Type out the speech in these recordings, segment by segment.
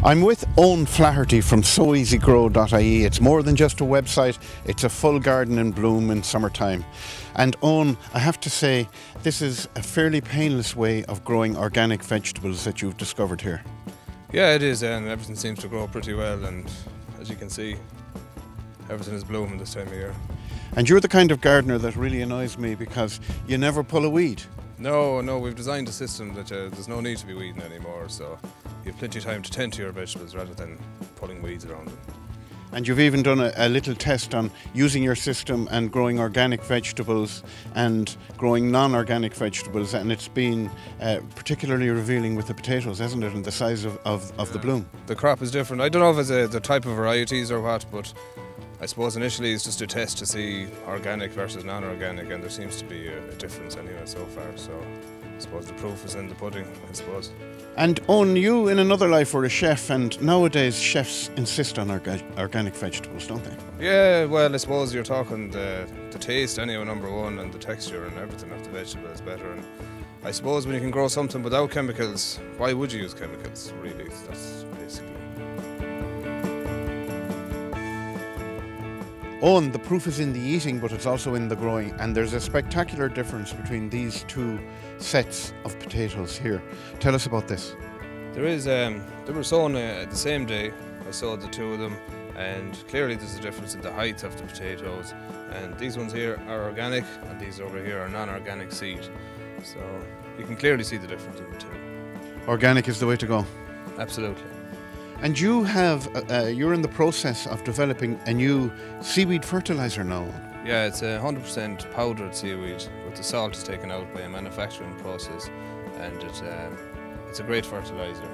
I'm with Eoin Flaherty from Sowaesygrow.ie. It's more than just a website, it's a full garden in bloom in summertime. And Eoin, I have to say, this is a fairly painless way of growing organic vegetables that you've discovered here. Yeah, it is, and everything seems to grow pretty well, and as you can see, everything is blooming this time of year. And you're the kind of gardener that really annoys me because you never pull a weed. No, we've designed a system that there's no need to be weeding anymore, so you have plenty of time to tend to your vegetables rather than pulling weeds around them. And you've even done a little test on using your system and growing organic vegetables and growing non-organic vegetables, and it's been particularly revealing with the potatoes, hasn't it, and the size of the bloom. The crop is different. I don't know if it's the type of varieties or what, but I suppose initially it's just a test to see organic versus non-organic, and there seems to be a difference anyway so far, so I suppose the proof is in the pudding, I suppose. And Eoin, you in another life were a chef, and nowadays chefs insist on organic vegetables, don't they? Yeah, well, I suppose you're talking the taste anyway, number one, and the texture and everything of the vegetable is better. And I suppose when you can grow something without chemicals, why would you use chemicals, really? That's basically. Eoin, the proof is in the eating, but it's also in the growing, and there's a spectacular difference between these two sets of potatoes here. Tell us about this. There is, they were sown the same day. I sowed the two of them, and clearly there's a difference in the height of the potatoes. And these ones here are organic, and these over here are non-organic seed. So you can clearly see the difference in the two. Organic is the way to go. Absolutely. And you have, you're in the process of developing a new seaweed fertiliser now. Yeah, it's 100% powdered seaweed, but the salt is taken out by a manufacturing process, and it's a great fertiliser.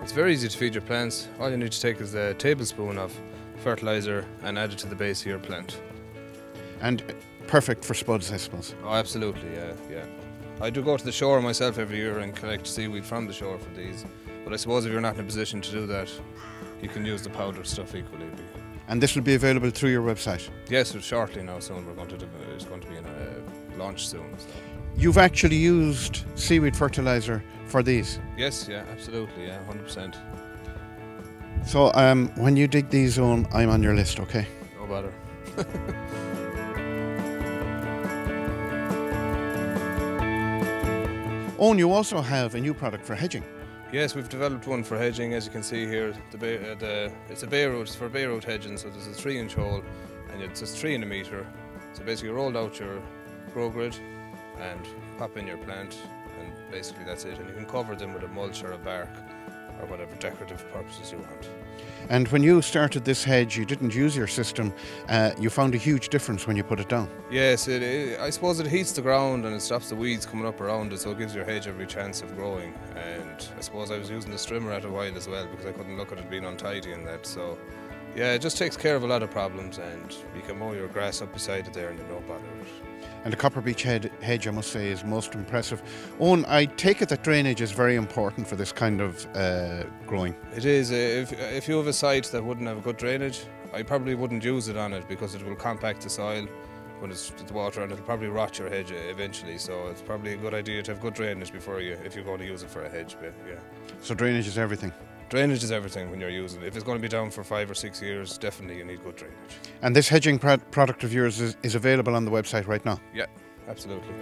It's very easy to feed your plants. All you need to take is a tablespoon of fertiliser and add it to the base of your plant. And perfect for spuds, I suppose. Oh, absolutely, yeah. I do go to the shore myself every year and collect seaweed from the shore for these. But I suppose if you're not in a position to do that, you can use the powdered stuff equally. And this will be available through your website? Yes, shortly now, soon. It's going to be in a launch soon. So. You've actually used seaweed fertiliser for these? Yes, yeah, absolutely, yeah, 100%. So when you dig these on, I'm on your list, okay? No bother. Eoin, you also have a new product for hedging. Yes, we've developed one for hedging. As you can see here, it's a bay root, it's for bay root hedging, so there's a 3-inch hole and it's just 3 in a metre. So basically you roll out your grow grid and pop in your plant, and basically that's it. And you can cover them with a mulch or a bark or whatever decorative purposes you want. And when you started this hedge, you didn't use your system. You found a huge difference when you put it down. Yes, I suppose it heats the ground and it stops the weeds coming up around it, so it gives your hedge every chance of growing. And I suppose I was using the strimmer at a while as well because I couldn't look at it being untidy and that. So yeah, it just takes care of a lot of problems, and you can mow your grass up beside it there and you don't bother it. And the copper beech hedge, I must say, is most impressive. Eoin, I take it that drainage is very important for this kind of growing. It is. If you have a site that wouldn't have good drainage, I probably wouldn't use it on it because it will compact the soil when it's the water, and it'll probably rot your hedge eventually. So it's probably a good idea to have good drainage if you're going to use it for a hedge bit. Yeah. So drainage is everything. Drainage is everything when you're using it. If it's going to be down for 5 or 6 years, definitely you need good drainage. And this hedging product of yours is available on the website right now? Yeah, absolutely.